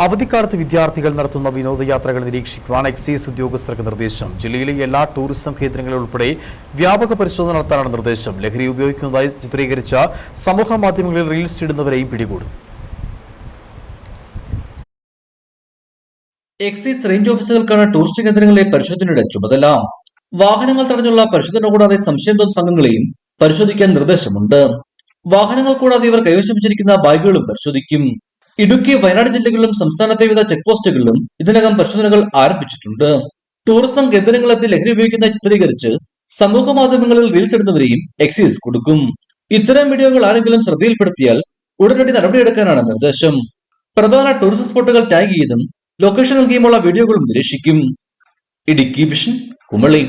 അവധിക്കാലത്ത് വിദ്യാർത്ഥികൾ നടത്തുന്ന വിനോദയാത്രകൾ നിരീക്ഷിക്കുവാൻ എക്സൈസ് ഉദ്യോഗസ്ഥർക്ക് നിർദ്ദേശം. ജില്ലയിലെ എല്ലാ ടൂറിസം കേന്ദ്രങ്ങളിൽ ഉൾപ്പെടെ വ്യാപക പരിശോധന നടത്താനാണ് നിർദ്ദേശം. ലഹരി ഉപയോഗിക്കുന്നതായി ചിത്രീകരിച്ച സമൂഹ മാധ്യമങ്ങളിൽ റീൽസ് ഇടുന്നവരെയും പിടികൂടും. എക്സൈസ് റേഞ്ച് ഓഫീസർക്കാണ് ടൂറിസ്റ്റ് കേന്ദ്രങ്ങളിലെ പരിശോധനയുടെ ചുമതല. വാഹനങ്ങൾ തടഞ്ഞുള്ള പരിശോധന കൂടാതെ സംശയം തോന്നുന്ന സംഘങ്ങളെയും പരിശോധിക്കാൻ നിർദ്ദേശമുണ്ട്. വാഹനങ്ങൾ കൂടാതെ ഇവർ കൈവശം വെച്ചിരിക്കുന്ന ബാഗുകളും പരിശോധിക്കും. ഇടുക്കി, വയനാട് ജില്ലകളിലും സംസ്ഥാനത്തെ വിവിധ ചെക്ക് പോസ്റ്റുകളിലും ഇതിനകം പരിശോധനകൾ ആരംഭിച്ചിട്ടുണ്ട്. ടൂറിസം കേന്ദ്രങ്ങളെത്തി ലഹരി ഉപയോഗിക്കുന്ന ചിത്രീകരിച്ച് സമൂഹ മാധ്യമങ്ങളിൽ റീൽസ് ഇടുന്നവരെയും എക്സൈസ് കൊടുക്കും. ഇത്തരം വീഡിയോകൾ ആരെങ്കിലും ശ്രദ്ധയിൽപ്പെടുത്തിയാൽ ഉടനടി നടപടിയെടുക്കാനാണ് നിർദ്ദേശം. പ്രധാന ടൂറിസം സ്പോട്ടുകൾ ടാഗ് ചെയ്തും ലൊക്കേഷൻ നൽകിയുമുള്ള വീഡിയോകളും നിരീക്ഷിക്കും. ഇടുക്കി വിഷൻ, കുമളി.